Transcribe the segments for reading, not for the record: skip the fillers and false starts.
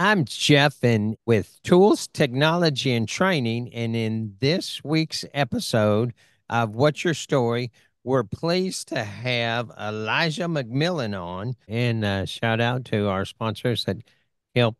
I'm Jeff, and with tools, technology, and training. And in this week's episode of What's Your Story, we're pleased to have Elijah McMillan on. And shout out to our sponsors that help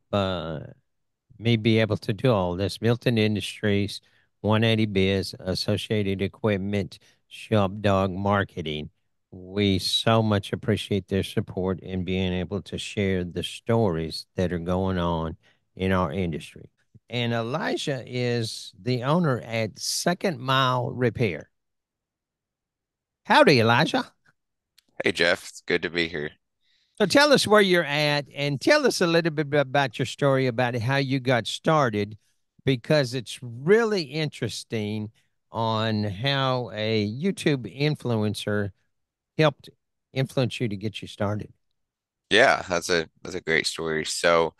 me be able to do all this. Milton Industries, 180 Biz, Associated Equipment, Shop Dog Marketing. We so much appreciate their support in being able to share the stories that are going on in our industry. And Elijah is the owner at Second Mile Repair. Howdy, Elijah. Hey Jeff, it's good to be here. So tell us where you're at and tell us a little bit about your story about how you got started because it's really interesting on how a YouTube influencer helped influence you to get you started. Yeah, that's a great story. So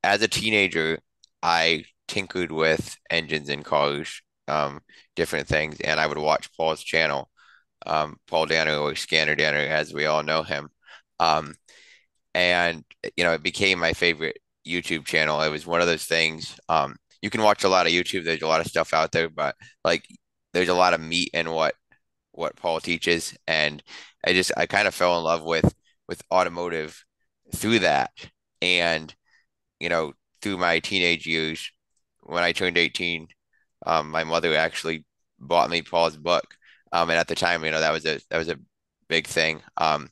as a teenager, I tinkered with engines in cars, different things, and I would watch Paul's channel, Paul Danner or Scanner Danner, as we all know him. Um, and it became my favorite YouTube channel. It was one of those things. You can watch a lot of YouTube. There's a lot of stuff out there, but like there's a lot of meat in what Paul teaches, and I kind of fell in love with automotive through that, and you know through my teenage years when I turned 18, my mother actually bought me Paul's book, and at the time, that was a big thing. I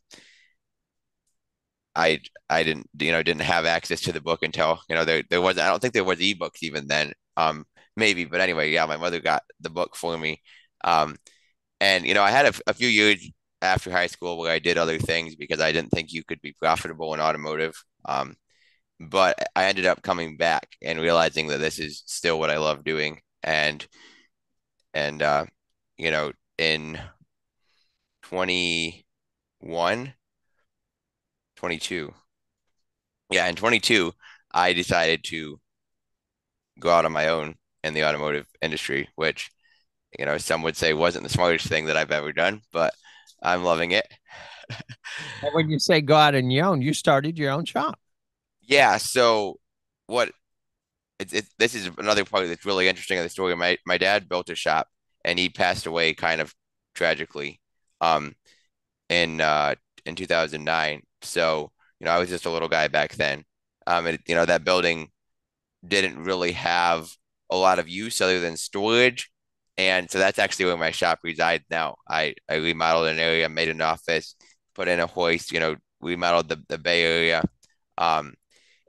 didn't have access to the book until there wasn't. I don't think there was ebooks even then. Maybe, but anyway, yeah, my mother got the book for me. Um, And I had a few years after high school where I did other things because I didn't think you could be profitable in automotive. But I ended up coming back and realizing that this is still what I love doing. And in 21, 22, yeah, in 22, I decided to go out on my own in the automotive industry, which some would say wasn't the smartest thing that I've ever done, but I'm loving it. And when you say go out on your own, you started your own shop. Yeah, so what this is another part that's really interesting of the story. My dad built a shop and he passed away kind of tragically um in uh in 2009. So, I was just a little guy back then. And that building didn't really have a lot of use other than storage. And so that's actually where my shop resides now. I remodeled an area, made an office, put in a hoist, remodeled the Bay Area. Um,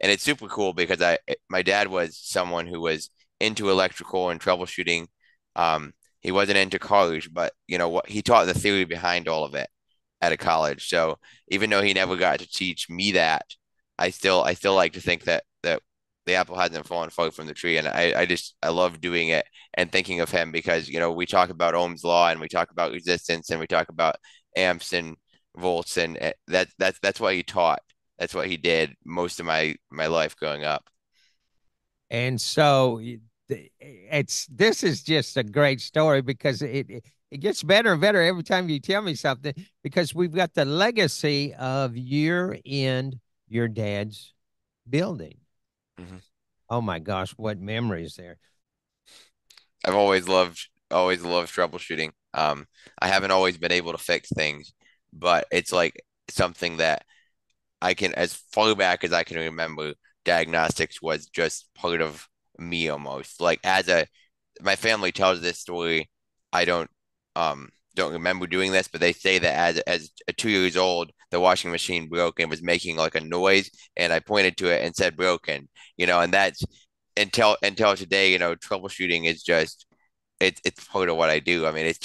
and it's super cool because my dad was someone who was into electrical and troubleshooting. He wasn't into college, but what he taught the theory behind all of it at a college. So even though he never got to teach me that, I still like to think that the apple hasn't fallen far from the tree. And I love doing it and thinking of him because we talk about Ohm's law and we talk about resistance and we talk about amps and volts, and that's what he taught. That's what he did most of my life growing up. And so it's this is just a great story because it gets better and better every time you tell me something because we've got the legacy of year in your dad's building. Mhm. Oh my gosh, what memories there. I've always loved troubleshooting. I haven't always been able to fix things, but it's like something that I can, as far back as I can remember, diagnostics was just part of me almost. Like my family tells this story. I don't remember doing this, but they say that as a 2 years old, the washing machine broke and was making like a noise, and I pointed to it and said broken. And that's until today. Troubleshooting is just it's part of what I do. I mean, it's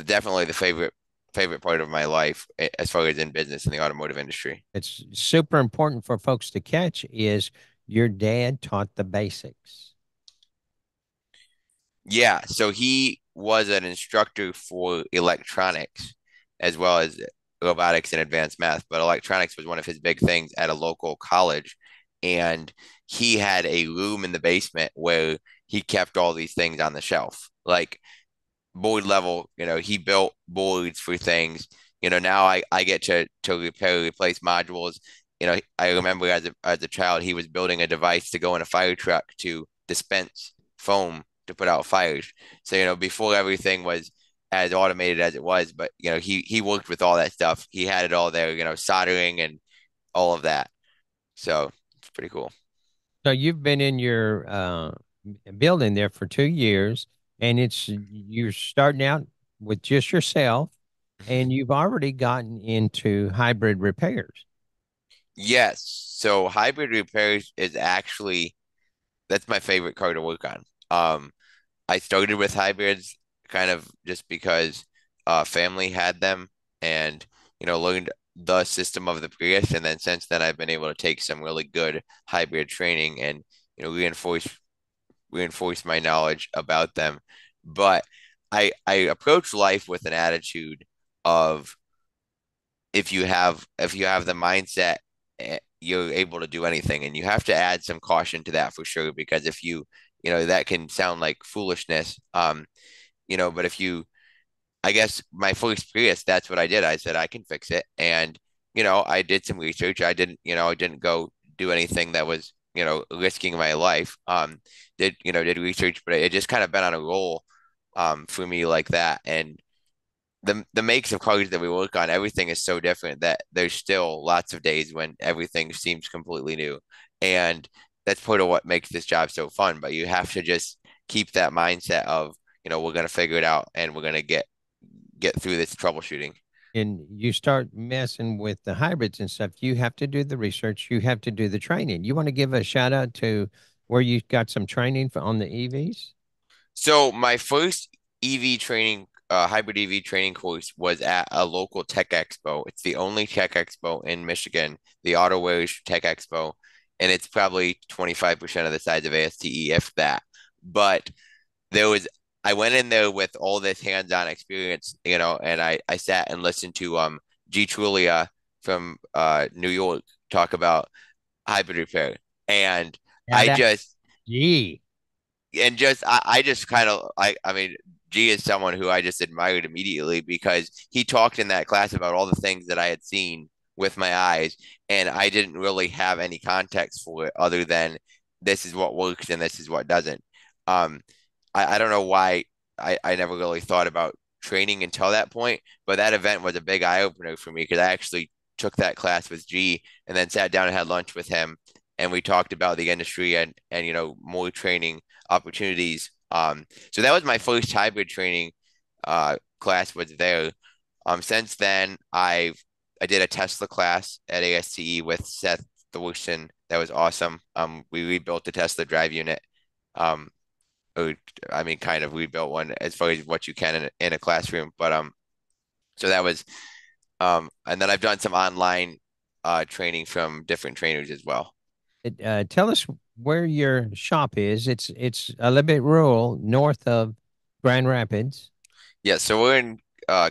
definitely the favorite part of my life as far as in business in the automotive industry. It's super important for folks to catch is your dad taught the basics. Yeah, so he was an instructor for electronics as well as robotics and advanced math, but electronics was one of his big things at a local college. And he had a room in the basement where he kept all these things on the shelf. Like board level, he built boards for things. Now I get to repair, replace modules. I remember as a child, he was building a device to go in a fire truck to dispense foam to put out fires. So, before everything was as automated as it was, but he worked with all that stuff. He had it all there, soldering and all of that. So it's pretty cool. So you've been in your building there for 2 years, and you're starting out with just yourself, and you've already gotten into hybrid repairs. Yes. So hybrid repairs is actually that's my favorite car to work on. I started with hybrids kind of just because family had them and learned the system of the Prius, and then since then I've been able to take some really good hybrid training and reinforce my knowledge about them. But I approach life with an attitude of if you have the mindset, you're able to do anything, and you have to add some caution to that for sure, because if that can sound like foolishness, but if you I guess my first Prius, that's what I did. I said I can fix it, and I did some research. I didn't go do anything that was risking my life. Did research, but it just kind of been on a roll for me like that. And the makes of cars that we work on, everything is so different that there's still lots of days when everything seems completely new. And that's part of what makes this job so fun. But you have to just keep that mindset of, we're gonna figure it out and we're gonna get through this troubleshooting. And you start messing with the hybrids and stuff, you have to do the research, you have to do the training. You want to give a shout out to where you got some training on the EVs? So my first hybrid EV training course was at a local tech expo. It's the only tech expo in Michigan, the Auto Wares Tech Expo, and it's probably 25% of the size of ASTE, if that. But there was, I went in there with all this hands-on experience, and I sat and listened to G Trulia from New York talk about hybrid repair, and Shout I out. just Gee. I just kind of I mean G is someone who I just admired immediately because he talked in that class about all the things that I had seen with my eyes, and I didn't really have any context for it other than this is what works and this is what doesn't. Um, I don't know why I never really thought about training until that point, but that event was a big eye opener for me because I actually took that class with G and then sat down and had lunch with him, and we talked about the industry and more training opportunities. So that was my first hybrid training class was there. Since then I did a Tesla class at ASCE with Seth Thorson. That was awesome. We rebuilt the Tesla drive unit. Um, or, I mean, kind of rebuilt one as far as what you can in a classroom. But so that was and then I've done some online training from different trainers as well. Tell us where your shop is. It's a little bit rural, north of Grand Rapids. Yeah, so we're in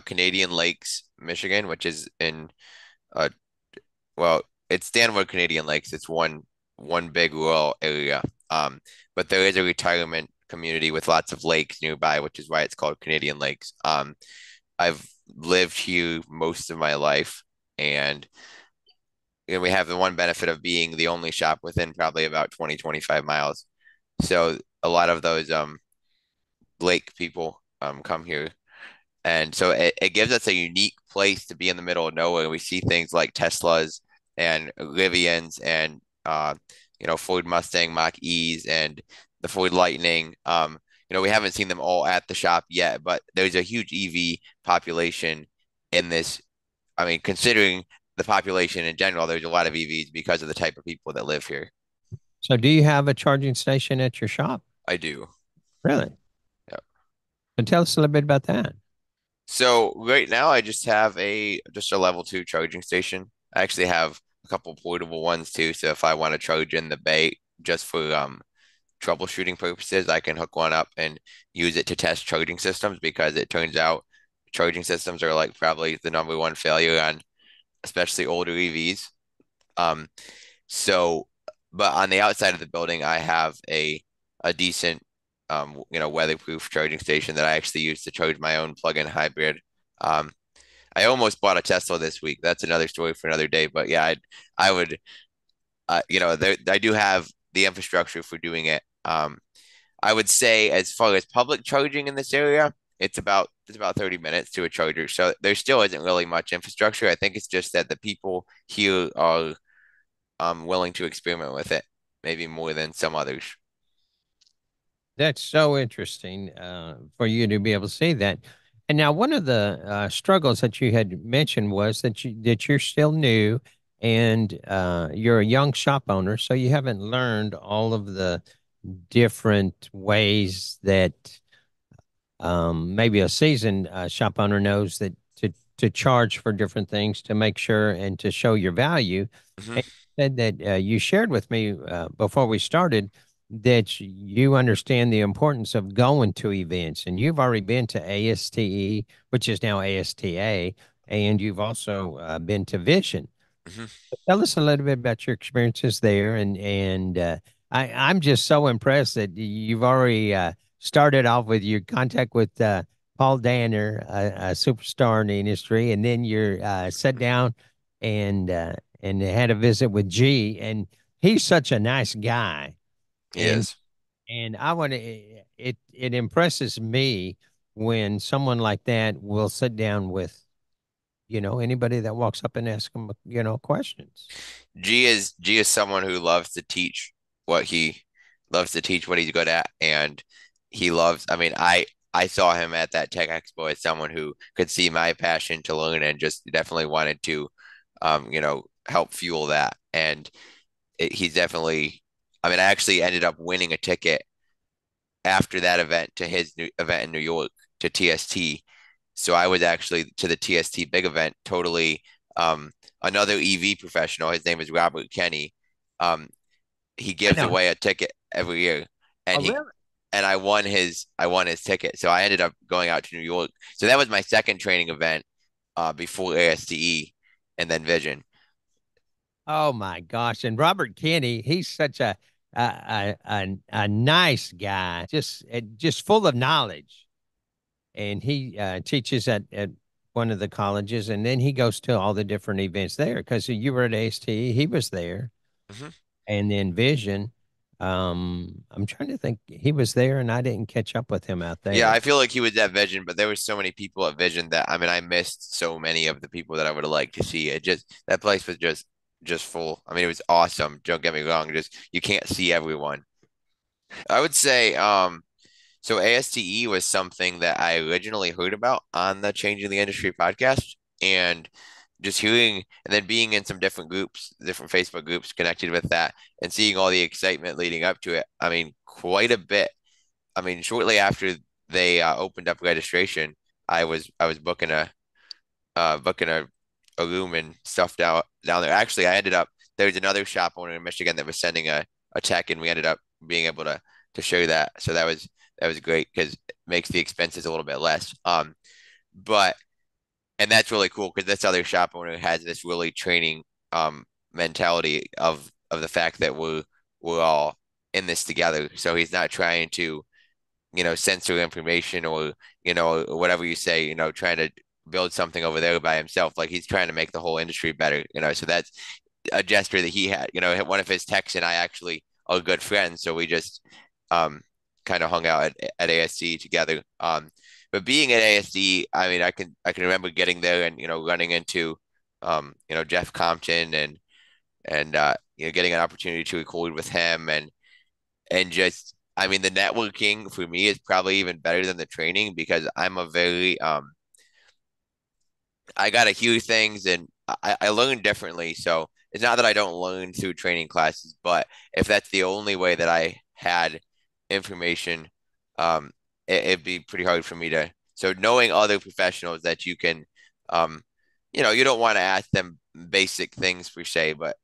Canadian Lakes, Michigan, which is in uh well, it's Stanwood Canadian Lakes. It's one big rural area. But there is a retirement community with lots of lakes nearby, which is why it's called Canadian Lakes. I've lived here most of my life, and we have the one benefit of being the only shop within probably about 20-25 miles. So a lot of those lake people come here. And so it gives us a unique place to be in the middle of nowhere. We see things like Teslas and Rivians and Ford Mustang Mach-E's and the Ford Lightning. We haven't seen them all at the shop yet, but there's a huge EV population in this. I mean, considering the population in general, there's a lot of EVs because of the type of people that live here. So, do you have a charging station at your shop? I do. Really? Yeah. So, tell us a little bit about that. So right now I just have a level 2 charging station. I actually have a couple portable ones too. So if I want to charge in the bay just for troubleshooting purposes, I can hook one up and use it to test charging systems because it turns out charging systems are like probably the number one failure on especially older EVs. Um, so, but on the outside of the building, I have a decent, weatherproof charging station that I actually use to charge my own plug-in hybrid. Um, I almost bought a Tesla this week. That's another story for another day. But yeah, I would, I do have the infrastructure for doing it. I would say as far as public charging in this area, it's about 30 minutes to a charger. So there still isn't really much infrastructure. I think it's just that the people here are willing to experiment with it, maybe more than some others. That's so interesting for you to be able to see that. And now, one of the struggles that you had mentioned was that you're still new and you're a young shop owner, so you haven't learned all of the different ways that maybe a seasoned shop owner knows that to charge for different things to make sure and to show your value. Hmm. And you said that you shared with me before we started that you understand the importance of going to events, and you've already been to ASTE, which is now ASTA, and you've also been to Vision. Hmm. Tell us a little bit about your experiences there, and I'm just so impressed that you've already started off with your contact with Paul Danner, a superstar in the industry, and then you're sat down and had a visit with G, and he's such a nice guy, He and is. and I want to it impresses me when someone like that will sit down with anybody that walks up and asks him questions. G is someone who loves to teach what he loves to teach what he's good at, and he loves. I mean, I saw him at that Tech Expo as someone who could see my passion to learn and just definitely wanted to, help fuel that. And he's definitely. I mean, I actually ended up winning a ticket after that event to his new event in New York to TST. So I was actually to the TST big event totally. Another EV professional, his name is Robert Kenny. Um, he I gives know. away a ticket every year, and Oh, he really? and I won his ticket. So I ended up going out to New York. So that was my second training event before ASTE and then Vision. Oh my gosh! And Robert Kenny, he's such a nice guy, just full of knowledge. And he teaches at one of the colleges, and then he goes to all the different events there. Because you were at ASTE, he was there, Mhm. and then Vision. I'm trying to think. He was there, and I didn't catch up with him out Yeah, I there. feel like he was at Vision, but there were so many people at Vision that I mean I missed so many of the people that I would have liked to see. It just that place was just full. I mean it was awesome. Don't get me wrong, just you can't see everyone. I would say so ASTE was something that I originally heard about on the Changing the Industry podcast and just hearing and then being in some different groups, different Facebook groups connected with that and seeing all the excitement leading up to it. I mean, quite a bit. I mean, shortly after they opened up registration, I was booking a room and stuff down there. Actually, I ended up there was another shop owner in Michigan that was sending a tech, and we ended up being able to show that. So that was great because it makes the expenses a little bit less. But and that's really cool because this other shop owner has this really training mentality of the fact that we're all in this together. So he's not trying to censor information or, whatever you say, trying to build something over there by himself. Like he's trying to make the whole industry better. So that's a gesture that he had. One of his techs and I actually are good friends. So we just um, kind of hung out at ASC together. But being at ASD, I mean, I can remember getting there and, running into, Jeff Compton and getting an opportunity to record with him and just I mean the networking for me is probably even better than the training because I'm a very I gotta hear things and I learn differently. So it's not that I don't learn through training classes, but if that's the only way that I had information, um, it'd be pretty hard for me to. So knowing other professionals that you can, um, you don't want to ask them basic things per se, but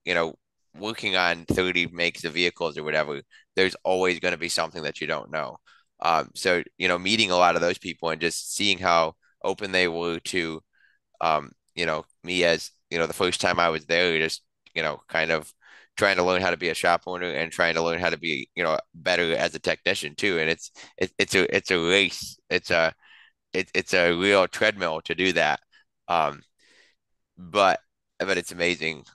working on 30 makes of vehicles or whatever, there's always going to be something that you don't know. So meeting a lot of those people and just seeing how open they were to me as, the first time I was there, just, kind of trying to learn how to be a shop owner and trying to learn how to be, better as a technician too. And it's a race. It's a real treadmill to do that. Um, but it's amazing.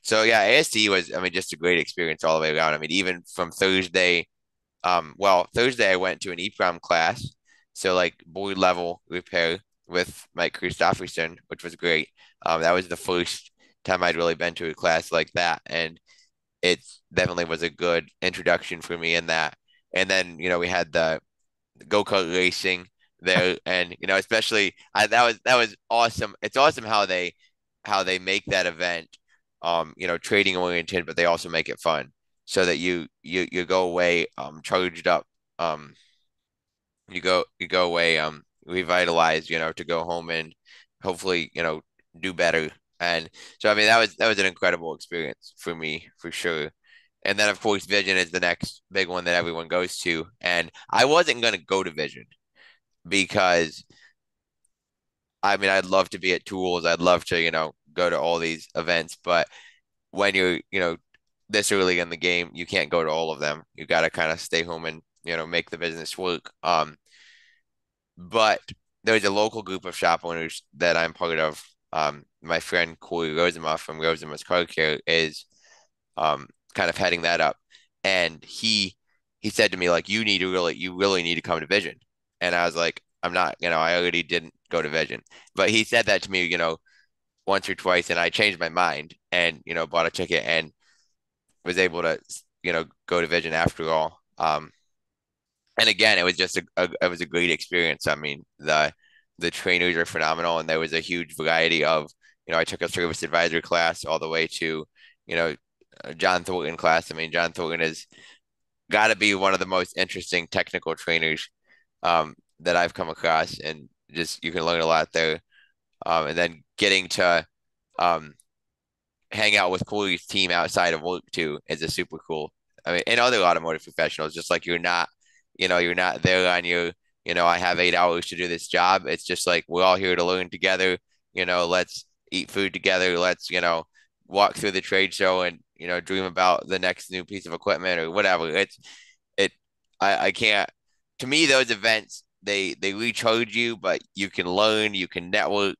So yeah, AST was, I mean, just a great experience all the way around. I mean, even from Thursday, Thursday I went to an EPROM class, so like board level repair with Mike Christopherson, which was great. That was the first time I'd really been to a class like that, and it definitely was a good introduction for me in that. And then, we had the go-kart racing there, and especially that was awesome. It's awesome how they make that event trading oriented, but they also make it fun so that you go away charged up. um you go away revitalized, to go home and hopefully do better. And so I mean that was an incredible experience for me for sure. And then of course Vision is the next big one that everyone goes to. And I wasn't going to go to Vision because I mean I'd love to be at Tools. I'd love to, go to all these events, but when you're, this early in the game, you can't go to all of them. You got to kind of stay home and, make the business work. But there's a local group of shop owners that I'm part of. My friend Corey Rosemuth from Rosemuth's Car Care is kind of heading that up, and he said to me like, you really need to come to Vision, and I was like, I'm not, I already didn't go to Vision, but he said that to me, once or twice, and I changed my mind and bought a ticket and was able to go to Vision after all. And again, it was just it was a great experience. I mean, the trainers are phenomenal, and there was a huge variety of, I took a service advisor class all the way to, you know, John Thornton class. I mean, John Thornton has got to be one of the most interesting technical trainers that I've come across, and just you can learn a lot there. And then getting to um, hang out with Corey's team outside of work too is a super cool. I mean, and other automotive professionals, just like you're not there on your, I have 8 hours to do this job. It's just like we're all here to learn together. Let's eat food together. Let's, walk through the trade show and, dream about the next new piece of equipment or whatever. It, I can't, to me, those events, they recharge you, but you can learn, you can network,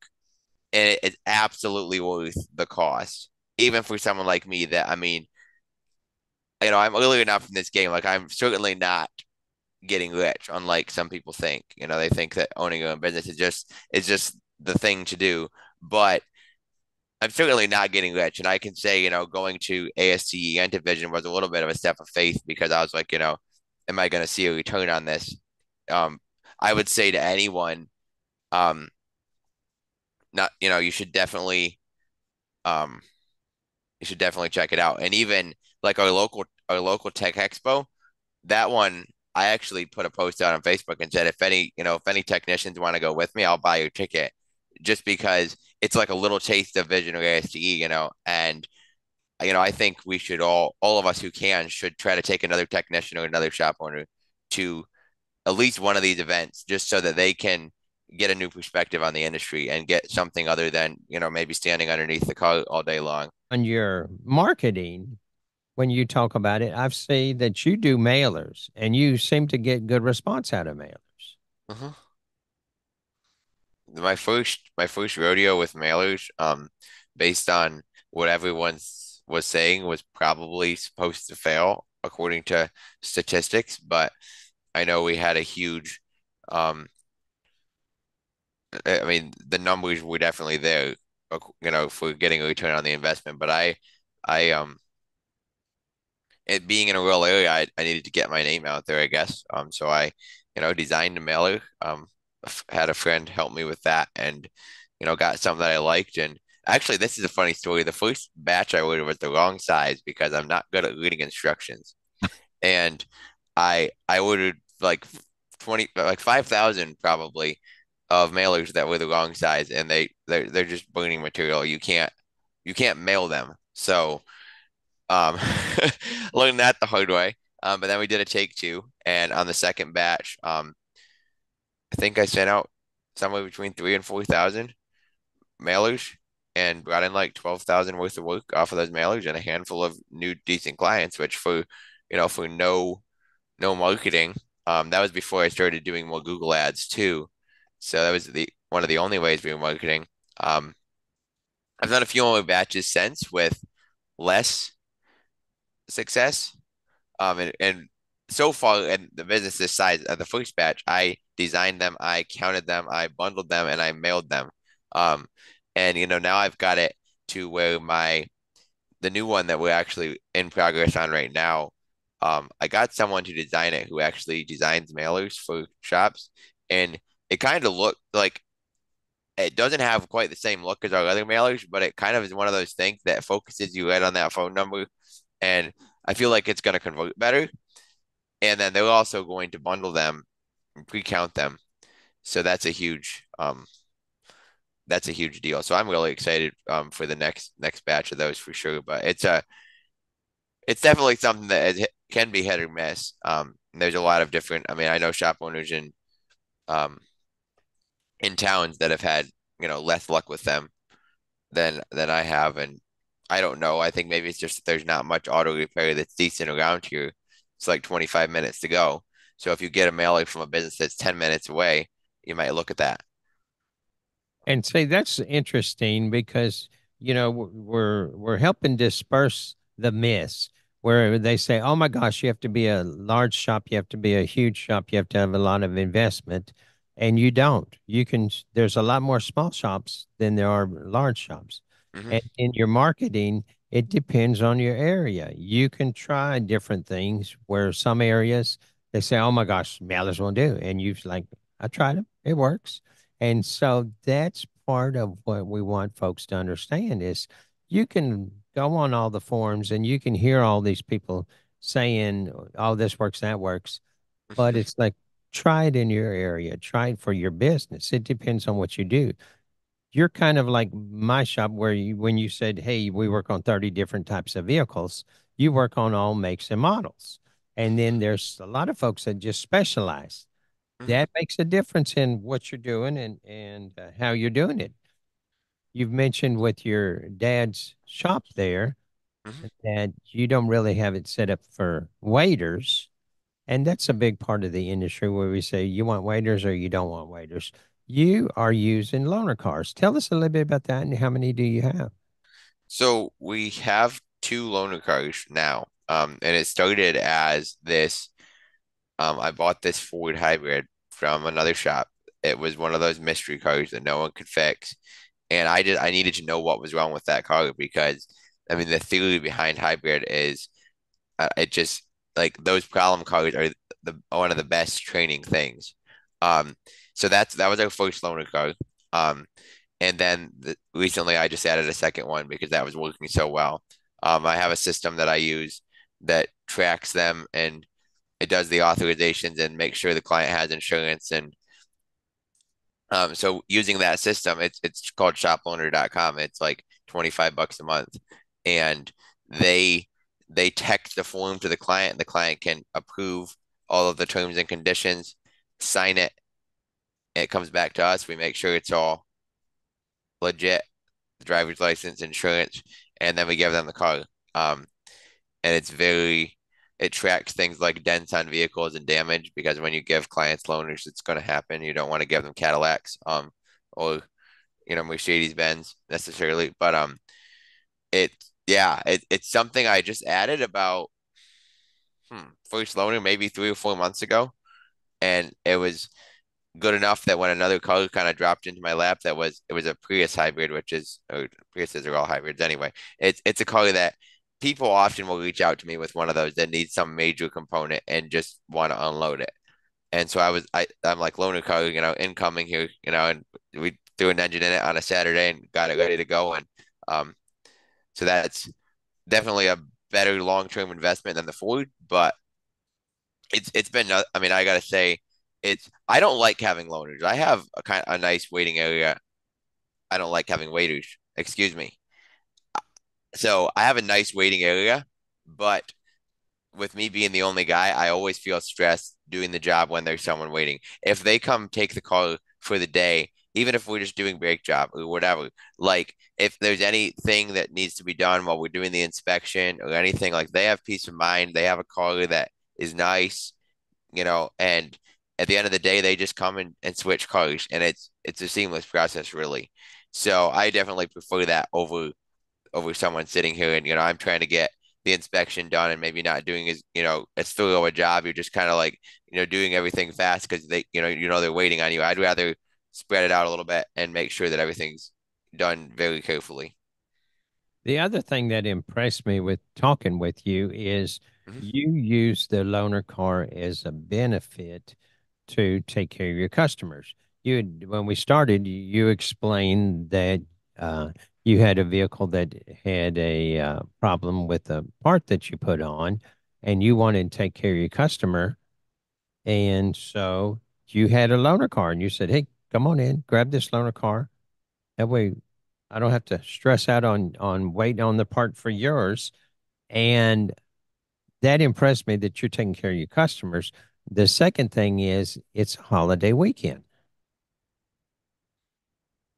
and it's absolutely worth the cost. Even for someone like me that, I mean, I'm early enough in this game. Like I'm certainly not getting rich, unlike some people think. They think that owning your own business is just the thing to do. But I'm certainly not getting rich. And I can say, going to ASTE and Division was a little bit of a step of faith because I was like, am I going to see a return on this? Um, I would say to anyone, um, not, um, you should definitely check it out. And even like our local tech expo, that one I actually put a post out on Facebook and said if any technicians want to go with me, I'll buy your ticket just because it's like a little taste of Vision or ASTE, and I think we should all of us who can should try to take another technician or another shop owner to at least one of these events just so that they can get a new perspective on the industry and get something other than, maybe standing underneath the car all day long. On your marketing, when you talk about it, I've seen that you do mailers and you seem to get good response out of mailers. Mhm. My first rodeo with mailers, based on what everyone was saying, was probably supposed to fail according to statistics, but I know we had a huge, um, I mean, the numbers were definitely there, for getting a return on the investment. But it being in a rural area, I needed to get my name out there, I guess. So I, designed a mailer. Had a friend help me with that, and got something that I liked. And actually, this is a funny story. The first batch I ordered was the wrong size because I'm not good at reading instructions, and I ordered like 5,000 probably of mailers that were the wrong size, and they're just burning material. You can't mail them. So um, learned that the hard way. But then we did a take two, and on the second batch, I think I sent out somewhere between 3 and 4,000 mailers and brought in like 12,000 worth of work off of those mailers and a handful of new decent clients, which for no marketing, that was before I started doing more Google ads too. So that was the one of the only ways we were marketing. Um, I've done a few more batches since with less success. And so far in the business this size, the first batch, I designed them, I counted them, I bundled them, and I mailed them. Um, and now I've got it to where the new one that we're actually in progress on right now. I got someone to design it who actually designs mailers for shops, and it kind of looked like it doesn't have quite the same look as our other mailers, but it kind of is one of those things that focuses you right on that phone number, and I feel like it's going to convert better. And then they're also going to bundle them and pre-count them. So that's a huge deal. So I'm really excited for the next batch of those for sure. But it's definitely something that can be hit or miss. There's a lot of different. I mean, I know shop owners um in towns that have had less luck with them than I have, and I don't know. I think maybe it's just that there's not much auto repair that's decent around here. It's like 25 minutes to go. So if you get a mailer from a business that's 10 minutes away, you might look at that. And say that's interesting because we're helping disperse the myths where they say, "Oh my gosh, you have to be a large shop, you have to be a huge shop, you have to have a lot of investment," and you don't. You can. There's a lot more small shops than there are large shops, and Hmm. in your marketing, it depends on your area. You can try different things where some areas they say, "Oh my gosh, mailers won't do," and you've like, "I tried them, it works." And so that's part of what we want folks to understand is you can go on all the forums and you can hear all these people saying, "Oh, this works, that works." But Hmm. it's like, try it in your area, try it for your business. It depends on what you do. You're kind of like my shop where when you said, "Hey, we work on 30 different types of vehicles," you work on all makes and models. And then there's a lot of folks that just specialize. Hmm. That makes a difference in what you're doing and how you're doing it. You've mentioned with your dad's shop there Hmm. that you don't really have it set up for waiters, and that's a big part of the industry where we say you want waiters or you don't want waiters. You are using loaner cars. Tell us a little bit about that and how many do you have? So we have two loaner cars now. And it started as this. I bought this Ford hybrid from another shop. It was one of those mystery cars that no one could fix. And I needed to know what was wrong with that car because I mean the theory behind hybrid is it just like those problem cars are the one of the best training things. Um, so that was our first loaner car. Um, and then recently I just added a second one because that was working so well. I have a system that I use that tracks them and it does the authorizations and makes sure the client has insurance. And so using that system, it's called shoploaner.com. It's like 25 bucks a month. And they they text the form to the client, and the client can approve all of the terms and conditions, sign it, and it comes back to us. We make sure it's all legit, the driver's license, insurance, and then we give them the car. Um, and it tracks things like dents on vehicles and damage because when you give clients loaners, it's going to happen. You don't want to give them Cadillacs, or Mercedes Benz necessarily, but it yeah, it's something I just added about first loaner maybe 3 or 4 months ago, and it was good enough that when another car kind of dropped into my lap, it was a Prius hybrid, which is or Priuses are all hybrids anyway. It's a car that people often will reach out to me with one of those that needs some major component and just want to unload it. And so I'm like loaner car, incoming here, and we threw an engine in it on a Saturday and got it ready to go. And um, so that's definitely a better long-term investment than the Ford, but it's been I mean I gotta say it's I don't like having loaners. I have a nice waiting area. I don't like having waiters. Excuse me. So I have a nice waiting area, but with me being the only guy, I always feel stressed doing the job when there's someone waiting. If they come take the call for the day, even if we're just doing brake job or whatever, like if there's anything that needs to be done while we're doing the inspection or anything, like they have peace of mind. They have a caller that is nice, and at the end of the day, they just come and switch cars, and it's a seamless process, really. So I definitely prefer that over someone sitting here and I'm trying to get the inspection done and maybe not doing as thorough a job. You're just kind of like doing everything fast because they they're waiting on you. I'd rather spread it out a little bit and make sure that everything's done very carefully. The other thing that impressed me with talking with you is Mhm. you use the loaner car as a benefit to take care of your customers. When we started, you explained that uh, you had a vehicle that had a problem with a part that you put on, and you wanted to take care of your customer. And so you had a loaner car, and you said, "Hey, come on in, grab this loaner car. That way, I don't have to stress out on waiting on the part for yours." And that impressed me that you're taking care of your customers. The second thing is it's holiday weekend.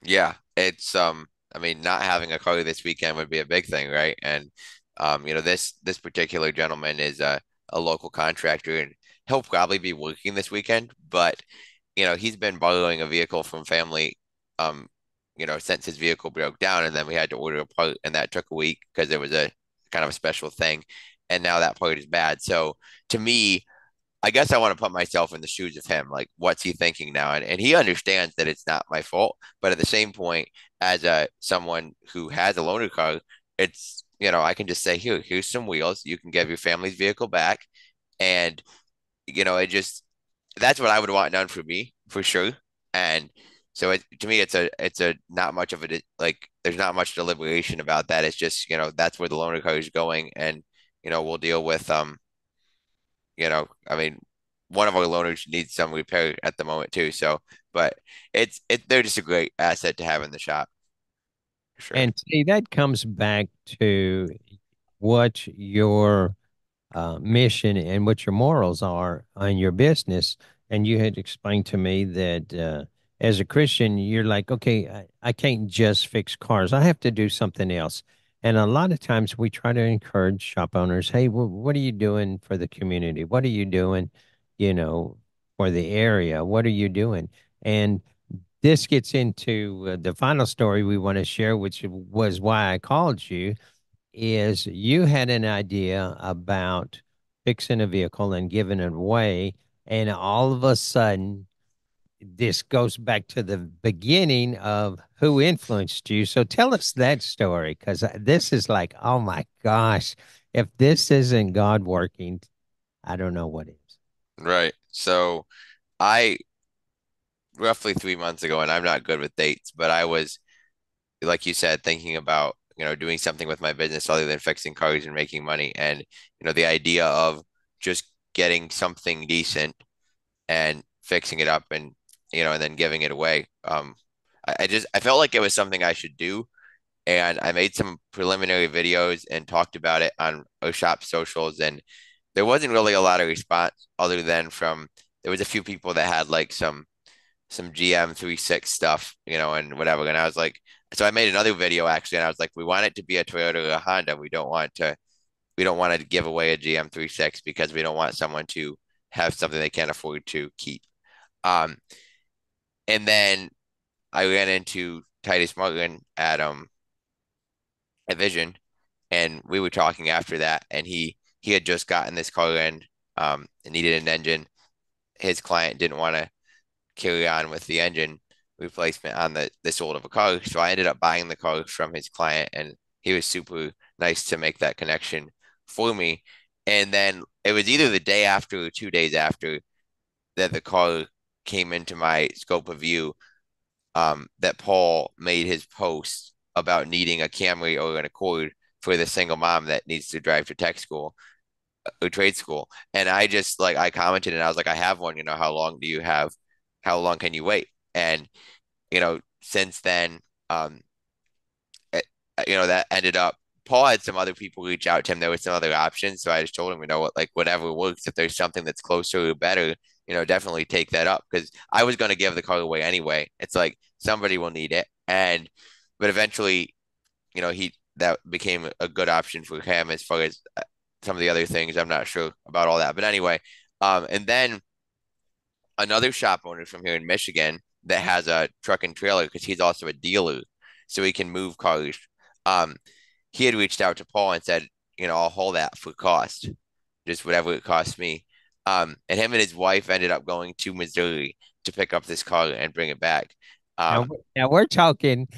Yeah, it's I mean, not having a car this weekend would be a big thing, right? And this particular gentleman is a local contractor and he'll probably be working this weekend, but he's been borrowing a vehicle from family um since his vehicle broke down and then we had to order a part and that took a week because it was a kind of a special thing and now that part is bad. So to me, I guess I want to put myself in the shoes of him. Like, what's he thinking now? And he understands that it's not my fault, but at the same point, as a someone who has a loaner car, it's I can just say, here's some wheels. You can give your family's vehicle back, and it just that's what I would want done for me for sure. And so to me, it's a not much of a like. There's not much deliberation about that. It's just that's where the loaner car is going, and we'll deal with I mean, one of our loaners needs some repair at the moment too. So, but they're just a great asset to have in the shop for sure. And see, that comes back to what your mission and what your morals are in your business. And you had explained to me that as a Christian, you're like, okay, I can't just fix cars. I have to do something else. And a lot of times we try to encourage shop owners, hey, what are you doing for the community? What are you doing, you know, for the area? What are you doing? And this gets into the final story we want to share, which was why I called you is you had an idea about fixing a vehicle and giving it away, and all of a sudden, this goes back to the beginning of who influenced you. So tell us that story, because this is like, oh my gosh, if this isn't God working, I don't know what is. Right. So I roughly 3 months ago, and I'm not good with dates, but I was, like you said, thinking about, doing something with my business other than fixing cars and making money. And, the idea of just getting something decent and fixing it up and then giving it away. I felt like it was something I should do. And I made some preliminary videos and talked about it on our shop socials. And there wasn't really a lot of response other than from, there was a few people that had like some GM 36 stuff, and whatever. And I was like, so I made another video actually, and I was like, we want it to be a Toyota or a Honda. We don't want to give away a GM 36 because we don't want someone to have something they can't afford to keep. Um, and then I ran into Titus Martin at Vision, and we were talking after that, and he had just gotten this car in, and needed an engine. His client didn't want to carry on with the engine replacement on this old of a car, so I ended up buying the car from his client, and he was super nice to make that connection for me. And then it was either the day after or 2 days after that the car came into my scope of view, that Paul made his post about needing a Camry or an Accord for the single mom that needs to drive to tech school or trade school. And I just like I commented and I was like, I have one, how long do you have? How long can you wait? And since then, um, it, that ended up Paul had some other people reach out to him. There were some other options. So I just told him, what, like whatever works, if there's something that's closer or better, definitely take that up. Because I was going to give the car away anyway. It's like somebody will need it. But eventually, that became a good option for him as far as some of the other things. I'm not sure about all that. But anyway, and then another shop owner from here in Michigan that has a truck and trailer because he's also a dealer. so he can move cars. Um, he had reached out to Paul and said, I'll haul that for cost, just whatever it costs me. And him and his wife ended up going to Missouri to pick up this car and bring it back. Now, Um, now we're talking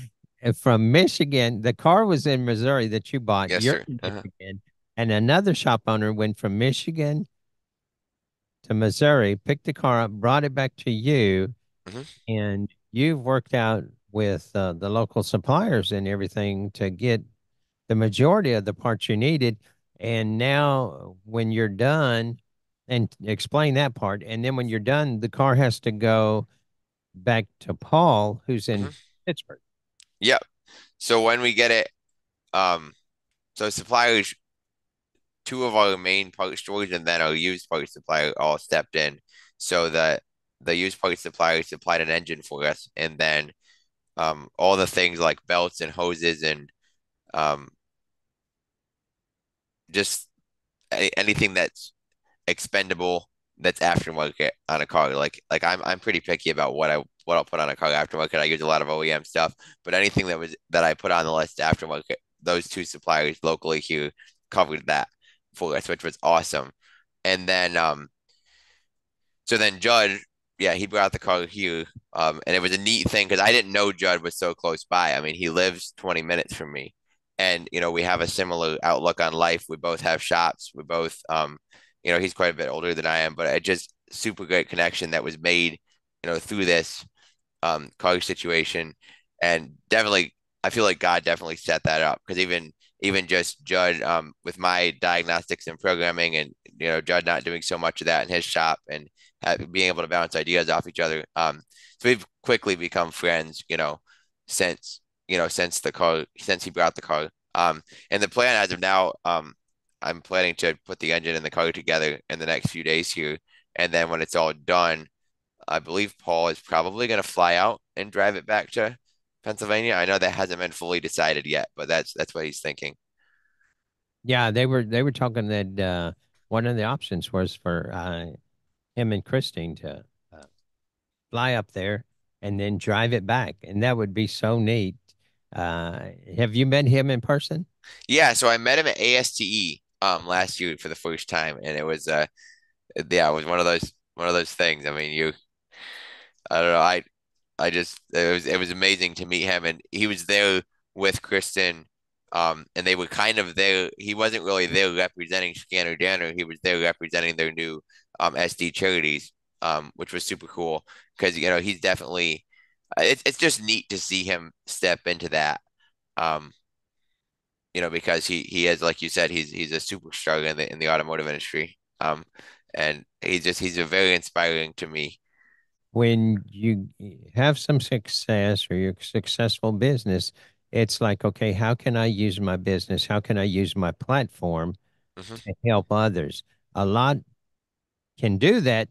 from Michigan. The car was in Missouri that you bought. yes, You're sir. in Michigan, and another shop owner went from Michigan to Missouri, picked the car up, brought it back to you, Hmm. and you've worked out with the local suppliers and everything to get the majority of the parts you needed. And now, when you're done, and explain that part, and then when you're done, the car has to go back to Paul, who's in Hmm. Pittsburgh. Yep. So when we get it, um, so suppliers, two of our main part stores and then our used part supplier all stepped in. So that the used part supplier supplied an engine for us, and then all the things like belts and hoses and um, just anything that's expendable that's aftermarket on a car. Like I'm pretty picky about what I'll put on a car aftermarket. I use a lot of OEM stuff, but anything that I put on the list aftermarket, those two suppliers locally here covered that for us, which was awesome. And then so then Judd, yeah, he brought the car here. And it was a neat thing because I didn't know Judd was so close by. I mean, he lives 20 minutes from me. And, we have a similar outlook on life. We both have shops. We both, he's quite a bit older than I am, but it just super great connection that was made, through this college situation, and definitely I feel like God definitely set that up because even just Judd with my diagnostics and programming, and Judd not doing so much of that in his shop, and being able to bounce ideas off each other. So we've quickly become friends, since since he brought the car. And the plan as of now, I'm planning to put the engine and the car together in the next few days here, and then when it's all done, I believe Paul is probably going to fly out and drive it back to Pennsylvania. I know that hasn't been fully decided yet, but that's what he's thinking. Yeah, they were talking that one of the options was for him and Christine to uh, fly up there and then drive it back, and that would be so neat. Have you met him in person? Yeah, so I met him at ASTE last year for the first time, and it was yeah, it was one of those things. I mean, I don't know, I just it was amazing to meet him, and he was there with Kristen. And they were kind of there. He wasn't really there representing Scanner Danner. He was there representing their new SD charities, which was super cool because he's definitely it's just neat to see him step into that. Um, because he is, like you said, he's a superstar in the automotive industry. And he's a very inspiring to me. When you have some success or you're a successful business, it's like, okay, how can I use my business? How can I use my platform Hmm. to help others? A lot can do that,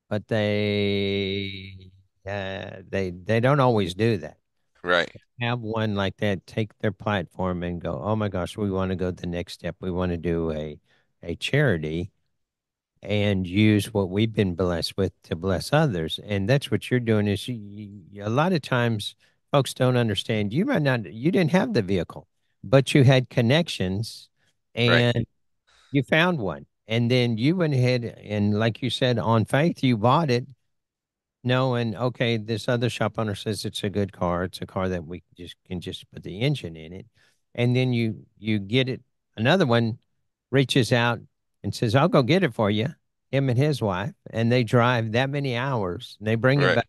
but they don't always do that. Right, Have one like that take their platform and go, oh my gosh, we want to go the next step. We want to do a charity and use what we've been blessed with to bless others. And that's what you're doing is a lot of times folks don't understand. You didn't have the vehicle, but you had connections right, and you found one. And then you went ahead and, like you said, on faith, you bought it knowing, okay, this other shop owner says it's a good car. It's a car that we just put the engine in it. And then you get it. Another one reaches out and says, I'll go get it for you, him and his wife, and they drive that many hours and they bring it right, back.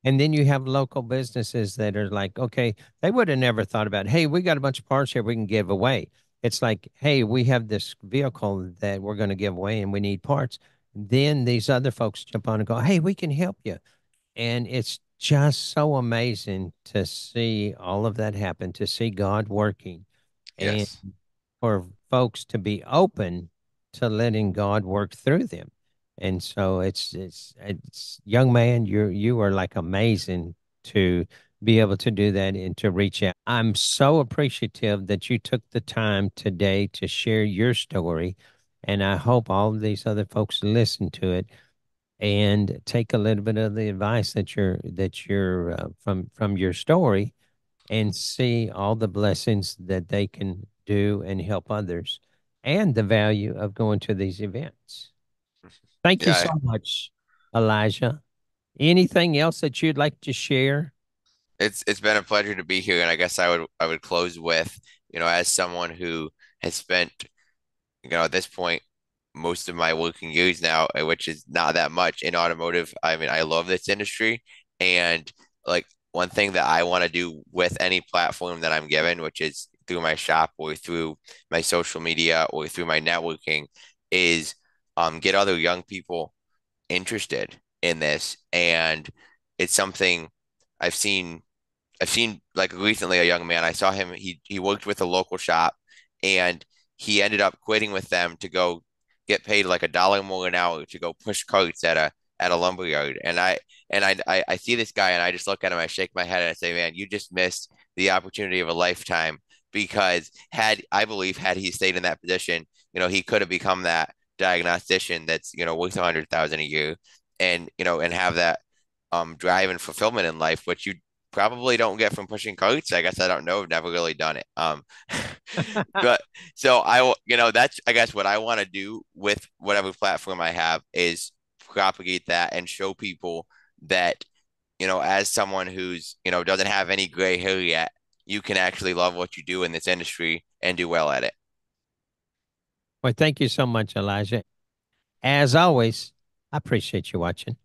And then you have local businesses that are like, okay, they would have never thought about, hey, we got a bunch of parts here we can give away. It's like, hey, we have this vehicle that we're going to give away and we need parts. Then these other folks jump on and go, hey, we can help you. And it's just so amazing to see all of that happen, to see God working, and yes, for folks to be open to letting God work through them. And so it's young man, you are like amazing to be able to do that and to reach out. I'm so appreciative that you took the time today to share your story. And I hope all of these other folks listen to it and take a little bit of the advice that you're from your story and see all the blessings that they can do and help others and the value of going to these events. Thank you so Yeah, much, Elijah. Anything else that you'd like to share? it's been a pleasure to be here, and I guess I would close with, as someone who has spent, at this point, most of my working years now, which is not that much in automotive. I mean, I love this industry, and like one thing that I want to do with any platform that I'm given, which is through my shop or through my social media or through my networking, is get other young people interested in this. And it's something I've seen I've seen like recently a young man. I saw him. He worked with a local shop, and he ended up quitting with them to go get paid like $1 more an hour to go push carts at a lumber yard. And I see this guy, and I just look at him. I shake my head and I say, "Man, you just missed the opportunity of a lifetime." Because I believe had he stayed in that position, he could have become that diagnostician that's worth 100,000 a year, and have that drive and fulfillment in life, which you probably don't get from pushing carts. I guess I don't know. I've never really done it. But so that's I guess what I want to do with whatever platform I have is propagate that and show people that, as someone who's, doesn't have any gray hair yet, you can actually love what you do in this industry and do well at it. Well, thank you so much, Elijah. As always, I appreciate you watching.